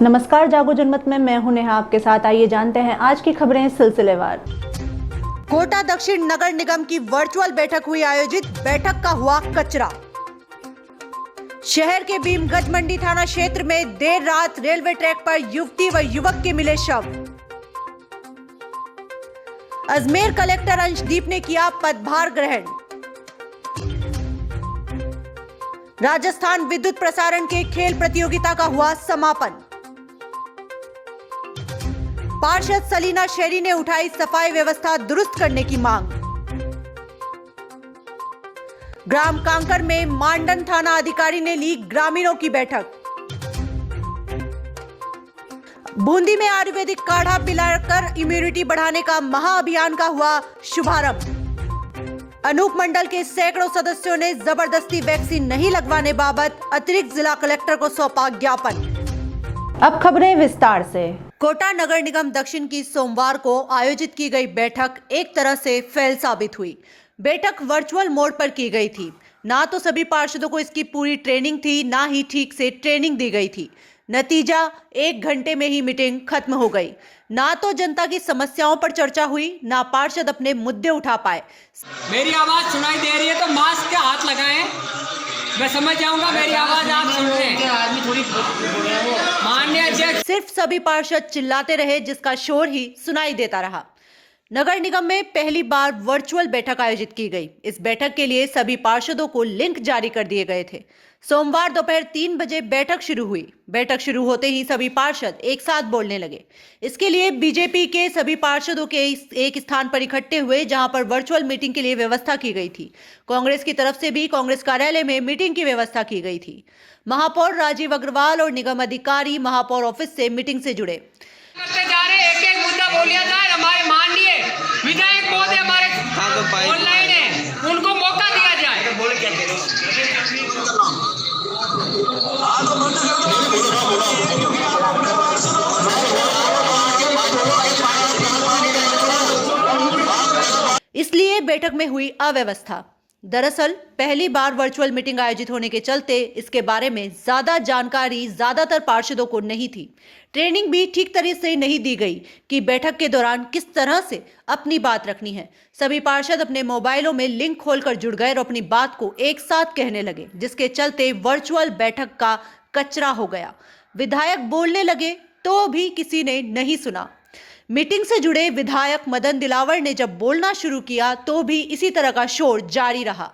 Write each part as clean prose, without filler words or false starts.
नमस्कार, जागो जनमत में मैं हूं नेहा आपके साथ। आइए जानते हैं आज की खबरें सिलसिलेवार। कोटा दक्षिण नगर निगम की वर्चुअल बैठक हुई आयोजित, बैठक का हुआ कचरा। शहर के भीमगंज मंडी थाना क्षेत्र में देर रात रेलवे ट्रैक पर युवती व युवक के मिले शव। अजमेर कलेक्टर अंशदीप ने किया पदभार ग्रहण। राजस्थान विद्युत प्रसारण के खेल प्रतियोगिता का हुआ समापन। पार्षद सलीना शेरी ने उठाई सफाई व्यवस्था दुरुस्त करने की मांग। ग्राम कांकर में मांडन थाना अधिकारी ने ली ग्रामीणों की बैठक। बूंदी में आयुर्वेदिक काढ़ा पिलाकर इम्यूनिटी बढ़ाने का महाअभियान का हुआ शुभारंभ। अनूप मंडल के सैकड़ों सदस्यों ने जबरदस्ती वैक्सीन नहीं लगवाने बाबत अतिरिक्त जिला कलेक्टर को सौंपा ज्ञापन। अब खबरें विस्तार से। कोटा नगर निगम दक्षिण की सोमवार को आयोजित की गई बैठक एक तरह से फेल साबित हुई। बैठक वर्चुअल मोड पर की गई थी। ना तो सभी पार्षदों को इसकी पूरी ट्रेनिंग थी, ना ही ठीक से ट्रेनिंग दी गई थी। नतीजा, 1 घंटे में ही मीटिंग खत्म हो गई। ना तो जनता की समस्याओं पर चर्चा हुई, ना पार्षद अपने मुद्दे उठा पाए। मेरी आवाज सुनाई दे रही है तो मास्क के हाथ लगाएं, मैं समझ जाऊंगा मेरी आवाज आप सुन रहे हैं। आदमी थोड़ी माननीय अध्यक्ष। सिर्फ सभी पार्षद चिल्लाते रहे, जिसका शोर ही सुनाई देता रहा। नगर निगम में पहली बार वर्चुअल बैठक आयोजित की गई। इस बैठक के लिए सभी पार्षदों को लिंक जारी कर दिए गए थे। सोमवार दोपहर 3 बजे बैठक शुरू हुई। बैठक शुरू होते ही सभी पार्षद एक साथ बोलने लगे। इसके लिए बीजेपी के सभी पार्षदों के एक स्थान पर इकट्ठे हुए, जहां पर वर्चुअल मीटिंग के लिए व्यवस्था की गई थी। कांग्रेस की तरफ से भी कांग्रेस कार्यालय में मीटिंग की व्यवस्था की गई थी। महापौर राजीव अग्रवाल और निगम अधिकारी महापौर ऑफिस से मीटिंग से जुड़े। करते जा रहे, एक मुद्दा बोलिया जाए। हमारे माननीय विधायक महोदय हमारे ऑनलाइन है, उनको मौका दिया जाए। बोले क्या कह रहे इसलिए बैठक में हुई अव्यवस्था। दरअसल पहली बार वर्चुअल मीटिंग आयोजित होने के चलते इसके बारे में ज्यादा जानकारी ज्यादातर पार्षदों को नहीं थी। ट्रेनिंग भी ठीक तरह से नहीं दी गई कि बैठक के दौरान किस तरह से अपनी बात रखनी है। सभी पार्षद अपने मोबाइलों में लिंक खोलकर जुड़ गए और अपनी बात को एक साथ कहने लगे, जिसके चलते वर्चुअल बैठक का कचरा हो गया। विधायक बोलने लगे तो भी किसी ने नहीं सुना। मीटिंग से जुड़े विधायक मदन दिलावर ने जब बोलना शुरू किया तो भी इसी तरह का शोर जारी रहा।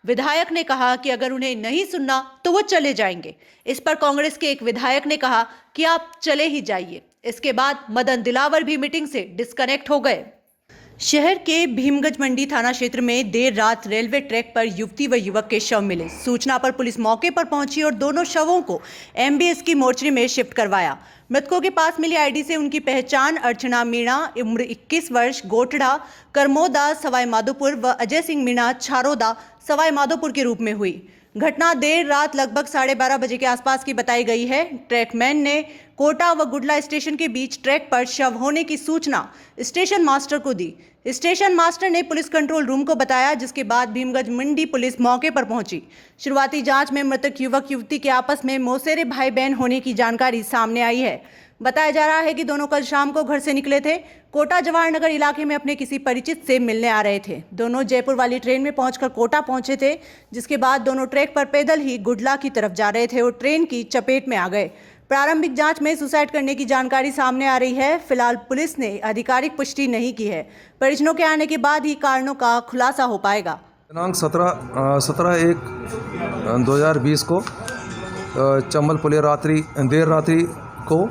विधायक ने कहा कि अगर उन्हें नहीं सुनना तो वो चले जाएंगे। इस पर कांग्रेस के एक विधायक ने कहा कि आप चले ही जाइए। इसके बाद मदन दिलावर भी मीटिंग से डिस्कनेक्ट हो गए। शहर के भीमगंज मंडी थाना क्षेत्र में देर रात रेलवे ट्रैक पर युवती व युवक के शव मिले। सूचना पर पुलिस मौके पर पहुंची और दोनों शवों को एमबीएस की मोर्चरी में शिफ्ट करवाया। मृतकों के पास मिली आईडी से उनकी पहचान अर्चना मीणा, उम्र 21 वर्ष, गोटड़ा, करमोदा, सवाई माधोपुर व अजय सिंह मीणा, छारोदा, सवाई माधोपुर के रूप में हुई। घटना देर रात लगभग 12:30 बजे के आसपास की बताई गई है। ट्रैकमैन ने कोटा व गुडला स्टेशन के बीच ट्रैक पर शव होने की सूचना स्टेशन मास्टर को दी। स्टेशन मास्टर ने पुलिस कंट्रोल रूम को बताया, जिसके बाद भीमगंज मंडी पुलिस मौके पर पहुंची। शुरुआती जांच में मृतक युवक युवती के आपस में मौसेरे भाई बहन होने की जानकारी सामने आई है। बताया जा रहा है कि दोनों कल शाम को घर से निकले थे। कोटा जवाहर नगर इलाके में अपने किसी परिचित से मिलने आ रहे थे। दोनों जयपुर वाली ट्रेन में पहुंचकर कोटा पहुंचे थे, जिसके बाद दोनों ट्रैक पर पैदल ही गुडला की तरफ जा रहे थे और ट्रेन की चपेट में आ गए। प्रारंभिक जांच में सुसाइड करने की जानकारी सामने आ रही है। फिलहाल पुलिस ने आधिकारिक पुष्टि नहीं की है। परिजनों के आने के बाद ही कारणों का खुलासा हो पाएगा। दिनांक 17/1/2020 को चंबल पुलिया देर रात्रि को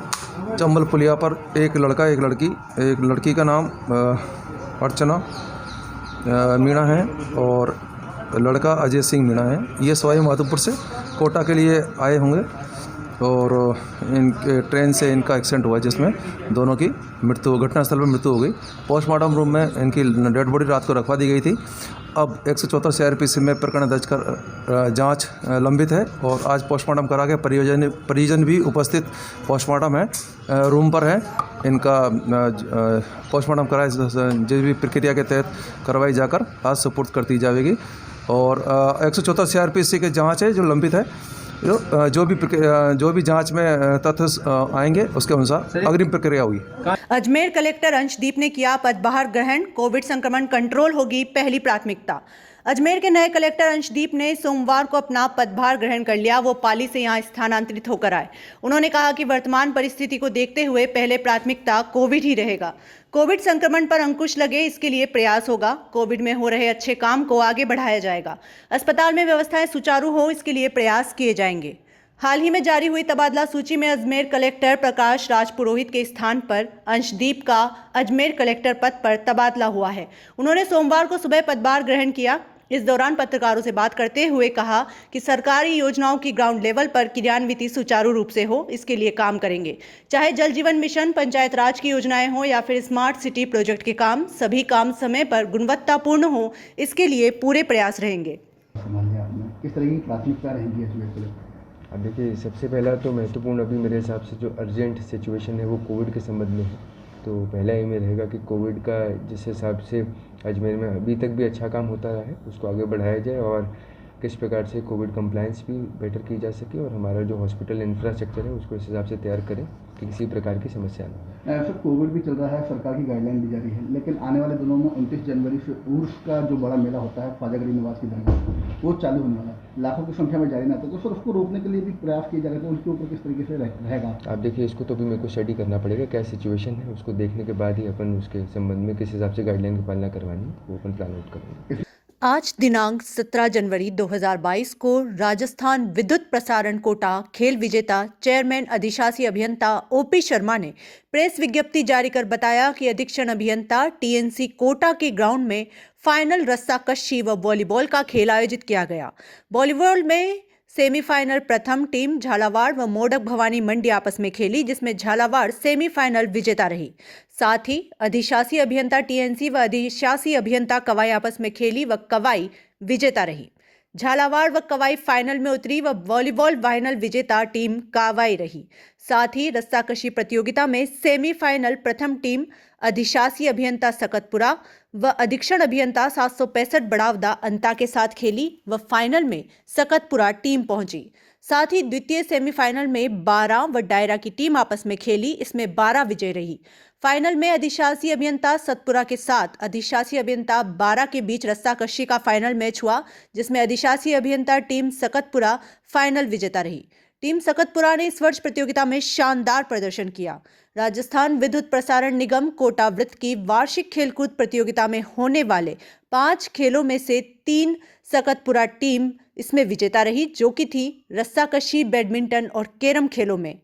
चंबल पुलिया पर एक लड़का एक लड़की का नाम अर्चना मीणा है और लड़का अजय सिंह मीणा है। ये सवाई माधोपुर से कोटा के लिए आए होंगे और इनके ट्रेन से इनका एक्सीडेंट हुआ, जिसमें दोनों की घटनास्थल पर मृत्यु हो गई। पोस्टमार्टम रूम में इनकी डेड बॉडी रात को रखवा दी गई थी। अब 174 CRPC में प्रकरण दर्ज कर जांच लंबित है और आज पोस्टमार्टम करा के परिजन भी उपस्थित पोस्टमार्टम है रूम पर है। इनका पोस्टमार्टम कराए जिस भी प्रक्रिया के तहत करवाई जाकर आज सुपुर्द कर दी जाएगी। और 174 CRPC के जांच है जो लंबित है, जो भी जांच में तथ्य आएंगे उसके अनुसार अग्रिम प्रक्रिया हुई। अजमेर कलेक्टर अंशदीप ने किया पदभार ग्रहण, कोविड संक्रमण कंट्रोल होगी पहली प्राथमिकता। अजमेर के नए कलेक्टर अंशदीप ने सोमवार को अपना पदभार ग्रहण कर लिया। वो पाली से यहां स्थानांतरित होकर आए। उन्होंने कहा कि वर्तमान परिस्थिति को देखते हुए पहले प्राथमिकता कोविड ही रहेगा। कोविड संक्रमण पर अंकुश लगे, इसके लिए प्रयास होगा। कोविड में हो रहे अच्छे काम को आगे बढ़ाया जाएगा। अस्पताल में व्यवस्थाएं सुचारू हो, इसके लिए प्रयास किए जाएंगे। हाल ही में जारी हुई तबादला सूची में अजमेर कलेक्टर प्रकाश राज पुरोहित के स्थान पर अंशदीप का अजमेर कलेक्टर पद पर तबादला हुआ है। उन्होंने सोमवार को सुबह पदभार ग्रहण किया। इस दौरान पत्रकारों से बात करते हुए कहा कि सरकारी योजनाओं की ग्राउंड लेवल पर क्रियान्विति सुचारू रूप से हो, इसके लिए काम करेंगे। चाहे जल जीवन मिशन, पंचायत राज की योजनाएं हो या फिर स्मार्ट सिटी प्रोजेक्ट के काम, सभी काम समय पर गुणवत्तापूर्ण हो, इसके लिए पूरे प्रयास रहेंगे। किस तरह की प्राथमिकता रहेंगी अजमेर के लिए? अब देखिए, सबसे पहला तो महत्वपूर्ण अभी मेरे हिसाब से जो अर्जेंट सिचुएशन है वो कोविड के संबंध में है। तो पहला एम ये रहेगा कि कोविड का जिस हिसाब से अजमेर में अभी तक भी अच्छा काम होता रहा है उसको आगे बढ़ाया जाए और किस प्रकार से कोविड कंप्लायंस भी बेटर की जा सके और हमारा जो हॉस्पिटल इंफ्रास्ट्रक्चर है उसको इस हिसाब से तैयार करें कि किसी प्रकार की समस्या ना हो। सर, कोविड भी चल रहा है, सरकार की गाइडलाइन दी जा रही है, लेकिन आने वाले दिनों में 29 जनवरी से उर्स का जो बड़ा मेला होता है ख्वाजा गरीब नवाज की दरगाह, वो चालू होने वाला है। लाखों की संख्या में जारी ना था, तो सर उसको रोकने के लिए भी प्रयास किए जा रहे हैं, तो उसके ऊपर किस तरीके से रहेगा? आप देखिए, इसको तो भी मेरे को स्टडी करना पड़ेगा क्या सिचुएशन है, उसको देखने के बाद ही अपन उसके संबंध में किस हिसाब से गाइडलाइन की पालना करवानी वो अपन प्लान आउट करेंगे। आज दिनांक 17 जनवरी 2022 को राजस्थान विद्युत प्रसारण कोटा खेल विजेता चेयरमैन अधिशासी अभियंता ओपी शर्मा ने प्रेस विज्ञप्ति जारी कर बताया कि अधीक्षण अभियंता टीएनसी कोटा के ग्राउंड में फाइनल रस्साकशी व वॉलीबॉल का खेल आयोजित किया गया। वॉलीबॉल में सेमीफाइनल प्रथम टीम झालावाड़ व मोडक भवानी मंडी आपस में खेली, जिसमें झालावाड़ सेमीफाइनल विजेता रही। साथ ही अधिशासी अभियंता टीएनसी व अधिशासी अभियंता कवाई आपस में खेली व कवाई विजेता रही। झालावाड़ व कवाई फाइनल में उतरी व वॉलीबॉल फाइनल विजेता टीम कावाई रही। साथ ही रस्साकशी प्रतियोगिता में सेमीफाइनल प्रथम टीम अधिशासी अभियंता सकतपुरा व अधीक्षण अभियंता 765 बड़ावदा अंता के साथ खेली व फाइनल में सकतपुरा टीम पहुंची। साथ ही द्वितीय सेमीफाइनल में 12 व डायरा की टीम आपस में खेली, इसमें 12 विजय रही। फाइनल में अधिशासी अभियंता सतपुरा के साथ अधिशासी अभियंता 12 के बीच रस्साकशी का फाइनल मैच हुआ, जिसमें अधिशासी अभियंता टीम सकतपुरा फाइनल विजेता रही। टीम सकतपुरा ने इस वर्ष प्रतियोगिता में शानदार प्रदर्शन किया। राजस्थान विद्युत प्रसारण निगम कोटा वृत्त की वार्षिक खेलकूद प्रतियोगिता में होने वाले 5 खेलों में से 3 सकतपुरा टीम इसमें विजेता रही, जो कि थी रस्साकशी, बैडमिंटन और कैरम खेलों में,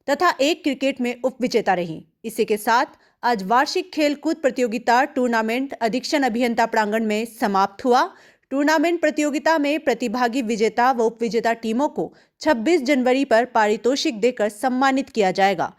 तथा 1 क्रिकेट में उपविजेता रही। इसी के साथ आज वार्षिक खेलकूद प्रतियोगिता टूर्नामेंट अधीक्षण अभियंता प्रांगण में समाप्त हुआ। टूर्नामेंट प्रतियोगिता में प्रतिभागी विजेता व उपविजेता टीमों को 26 जनवरी पर पारितोषिक देकर सम्मानित किया जाएगा।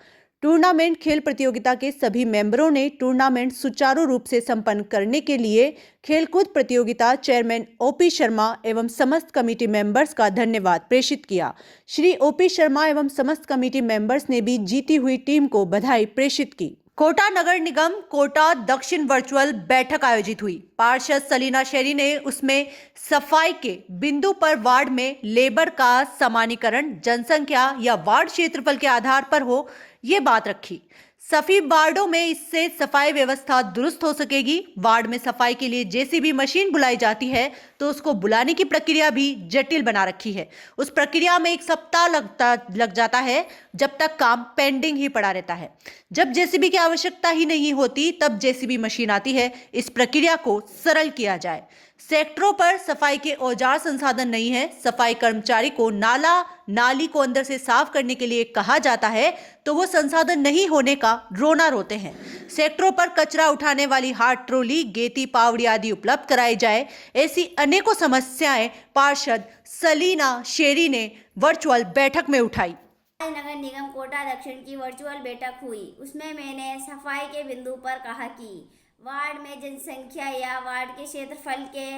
टूर्नामेंट खेल प्रतियोगिता के सभी मेंबरों ने टूर्नामेंट सुचारू रूप से संपन्न करने के लिए खेलकूद प्रतियोगिता चेयरमैन ओपी शर्मा एवं समस्त कमेटी मेंबर्स का धन्यवाद प्रेषित किया। श्री ओपी शर्मा एवं समस्त कमेटी मेंबर्स ने भी जीती हुई टीम को बधाई प्रेषित की। कोटा नगर निगम कोटा दक्षिण वर्चुअल बैठक आयोजित हुई। पार्षद सलीना शेरी ने उसमें सफाई के बिंदु पर वार्ड में लेबर का समानीकरण जनसंख्या या वार्ड क्षेत्रफल के आधार पर हो, ये बात रखी। सभी वार्डों में इससे सफाई व्यवस्था दुरुस्त हो सकेगी। वार्ड में सफाई के लिए जेसीबी मशीन बुलाई जाती है तो उसको बुलाने की प्रक्रिया भी जटिल बना रखी है। उस प्रक्रिया में 1 सप्ताह लग जाता है, जब तक काम पेंडिंग ही पड़ा रहता है। जब जेसीबी की आवश्यकता ही नहीं होती तब जेसीबी मशीन आती है। इस प्रक्रिया को सरल किया जाए। सेक्टरों पर सफाई के औजार संसाधन नहीं है। सफाई कर्मचारी को नाला नाली को अंदर से साफ करने के लिए कहा जाता है तो वो संसाधन नहीं होने का रोना रोते हैं। सेक्टरों पर कचरा उठाने वाली हाथ ट्रॉली, गेती, पावड़ी आदि उपलब्ध कराई जाए। ऐसी अनेकों समस्याएं पार्षद सलीना शेरी ने वर्चुअल बैठक में उठाई। नगर निगम कोटा दक्षिण की वर्चुअल बैठक हुई। उसमें मैंने सफाई के बिंदु पर कहा कि वार्ड में जनसंख्या या वार्ड के क्षेत्रफल के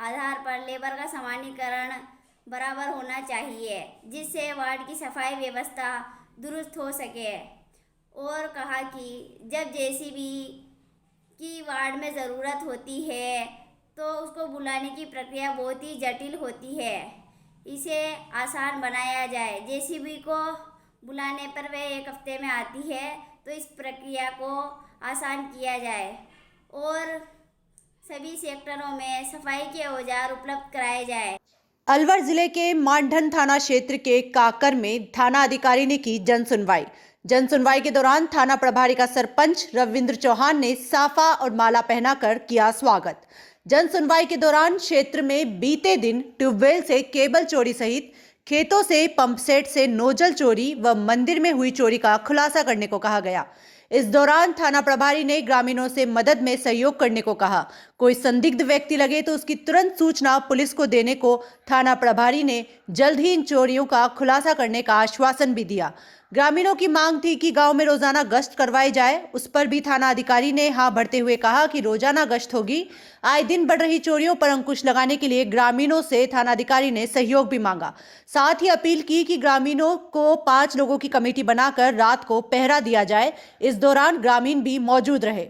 आधार पर लेबर का समानीकरण बराबर होना चाहिए, जिससे वार्ड की सफाई व्यवस्था दुरुस्त हो सके। और कहा कि जब जेसीबी की वार्ड में ज़रूरत होती है तो उसको बुलाने की प्रक्रिया बहुत ही जटिल होती है, इसे आसान बनाया जाए। जेसीबी को बुलाने पर वह 1 हफ्ते में आती है, तो इस प्रक्रिया को आसान किया जाए और सभी सेक्टरों में सफाई के औजार उपलब्ध कराए जाए। अलवर जिले के मानधन थाना क्षेत्र के काकर में थाना अधिकारी ने की जन सुनवाई। जन सुनवाई के दौरान थाना प्रभारी का सरपंच रविंद्र चौहान ने साफा और माला पहनाकर किया स्वागत। जन सुनवाई के दौरान क्षेत्र में बीते दिन ट्यूबवेल से केबल चोरी सहित खेतों से पंप सेट से नोजल चोरी व मंदिर में हुई चोरी का खुलासा करने को कहा गया। इस दौरान थाना प्रभारी ने ग्रामीणों से मदद में सहयोग करने को कहा। कोई संदिग्ध व्यक्ति लगे तो उसकी तुरंत सूचना पुलिस को देने को थाना प्रभारी ने जल्द ही इन चोरियों का खुलासा करने का आश्वासन भी दिया। ग्रामीणों की मांग थी कि गांव में रोजाना गश्त करवाई जाए, उस पर भी थाना अधिकारी ने हाँ भरते हुए कहा कि रोजाना गश्त होगी। आए दिन बढ़ रही चोरियों पर अंकुश लगाने के लिए ग्रामीणों से थाना अधिकारी ने सहयोग भी मांगा। साथ ही अपील की कि ग्रामीणों को 5 लोगों की कमेटी बनाकर रात को पहरा दिया जाए। इस दौरान ग्रामीण भी मौजूद रहे।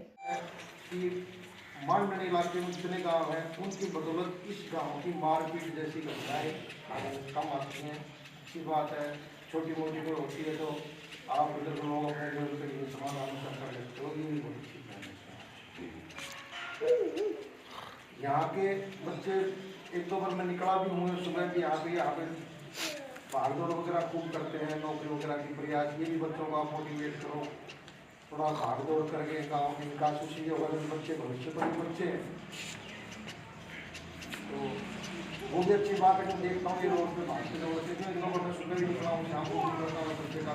मानधन इलाके में जितने गाँव हैं उनकी बदौलत इस गाँव की मारपीट जैसी घटनाएं कम आती हैं। अच्छी बात है, छोटी मोटी कोई होती है तो आप उधर लोग अपने घर के समाधान कर लेते हो, ये भी बहुत अच्छी बात है। यहाँ के बच्चे 1-2 बार मैं निकला भी हूँ सुबह भी यहाँ पे भाग दौड़ वगैरह खूब करते हैं, नौकरी वगैरह की प्रयास। ये भी बच्चों को आप मोटिवेट करो, थोड़ा भाग दौड़ करके गाँव की विकास उसी होगा। बच्चे भविष्य पर बच्चे हैं तो वो भी अच्छी बात है। मैं देखता हूँ ये रोड पे भागते लोग इतने दिनों पर मैं सुबह भी निकला हूँ, शाम को भी करता हूँ बच्चे का।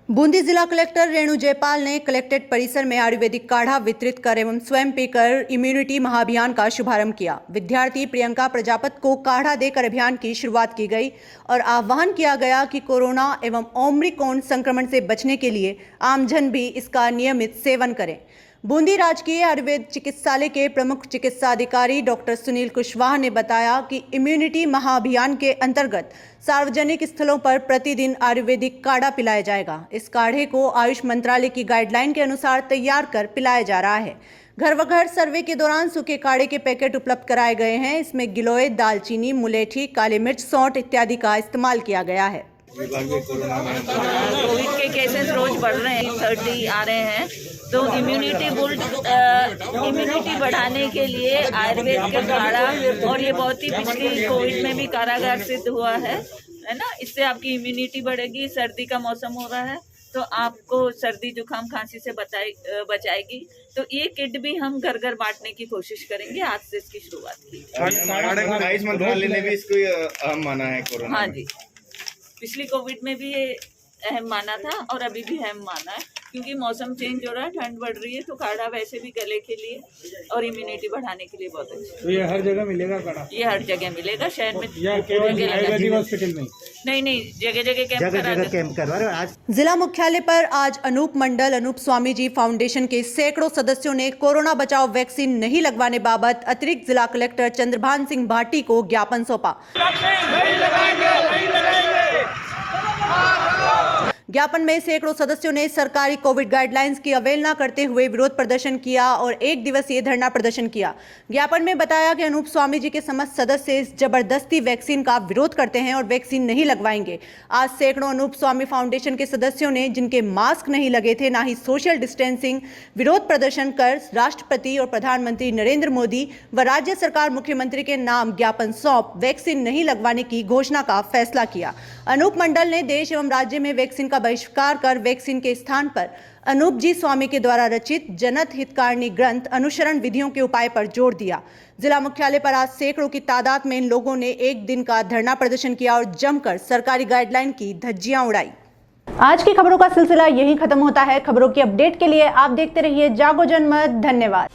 बूंदी जिला कलेक्टर रेणु जयपाल ने कलेक्ट्रेट परिसर में आयुर्वेदिक काढ़ा वितरित कर एवं स्वयं पीकर इम्यूनिटी महाअभियान का शुभारंभ किया। विद्यार्थी प्रियंका प्रजापत को काढ़ा देकर अभियान की शुरुआत की गई और आह्वान किया गया कि कोरोना एवं ओमिक्रॉन संक्रमण से बचने के लिए आमजन भी इसका नियमित सेवन करें। बूंदी राजकीय आयुर्वेद चिकित्सालय के प्रमुख चिकित्सा अधिकारी डॉक्टर सुनील कुशवाहा ने बताया कि इम्यूनिटी महाअभियान के अंतर्गत सार्वजनिक स्थलों पर प्रतिदिन आयुर्वेदिक काढ़ा पिलाया जाएगा। इस काढ़े को आयुष मंत्रालय की गाइडलाइन के अनुसार तैयार कर पिलाया जा रहा है। घर व घर सर्वे के दौरान सूखे काढ़े के पैकेट उपलब्ध कराए गए हैं। इसमें गिलोय, दालचीनी, मुलेठी, काली मिर्च, सौंठ इत्यादि का इस्तेमाल किया गया है। कोविड के केसेस रोज बढ़ रहे हैं, 30 आ रहे हैं, तो इम्यूनिटी बढ़ाने के लिए आयुर्वेद का काढ़ा, और ये बहुत ही पिछली कोविड में भी कारगर सिद्ध हुआ है ना। इससे आपकी इम्यूनिटी बढ़ेगी। सर्दी का मौसम हो रहा है तो आपको सर्दी जुकाम खांसी से बचाएगी। तो ये किट भी हम घर घर बांटने की कोशिश करेंगे। आज से इसकी शुरुआत की। आयुष मंत्रालय ने भी इसको अहम माना है कोरोना। हाँ जी, पिछली कोविड में भी ये अहम माना था और अभी भी अहम माना है, क्योंकि मौसम चेंज हो रहा है, ठंड बढ़ रही है, तो काढ़ा वैसे भी गले के लिए और इम्यूनिटी बढ़ाने के लिए बहुत अच्छा। तो ये हर जगह मिलेगा काढ़ा? ये हर जगह मिलेगा, शहर में या केवल आयुर्वेदिक हॉस्पिटल में? नहीं, जगह जगह कैंप करवा रहे हैं। आज जिला मुख्यालय पर आज अनूप मंडल अनूप स्वामी जी फाउंडेशन के सैकड़ों सदस्यों ने कोरोना बचाव वैक्सीन नहीं लगवाने बाबत अतिरिक्त जिला कलेक्टर चंद्रभान सिंह भाटी को ज्ञापन सौंपा। ज्ञापन में सैकड़ों सदस्यों ने सरकारी कोविड गाइडलाइंस की अवहेलना करते हुए विरोध प्रदर्शन किया और 1 दिवसीय धरना प्रदर्शन किया। ज्ञापन में बताया कि अनूप स्वामी जी के समस्त सदस्य इस जबरदस्ती वैक्सीन का विरोध करते हैं और वैक्सीन नहीं लगवाएंगे। आज सैकड़ों अनूप स्वामी फाउंडेशन के सदस्यों ने, जिनके मास्क नहीं लगे थे, ना ही सोशल डिस्टेंसिंग, विरोध प्रदर्शन कर राष्ट्रपति और प्रधानमंत्री नरेंद्र मोदी व राज्य सरकार मुख्यमंत्री के नाम ज्ञापन सौंप वैक्सीन नहीं लगवाने की घोषणा का फैसला किया। अनूप मंडल ने देश एवं राज्य में वैक्सीन का बहिष्कार कर वैक्सीन के स्थान पर अनूप जी स्वामी के द्वारा रचित जनत हितकारिणी ग्रंथ अनुसरण विधियों के उपाय पर जोर दिया। जिला मुख्यालय पर आज सैकड़ों की तादाद में इन लोगों ने 1 दिन का धरना प्रदर्शन किया और जमकर सरकारी गाइडलाइन की धज्जियां उड़ाई। आज की खबरों का सिलसिला यहीं खत्म होता है। खबरों की अपडेट के लिए आप देखते रहिए जागो जनमत। धन्यवाद।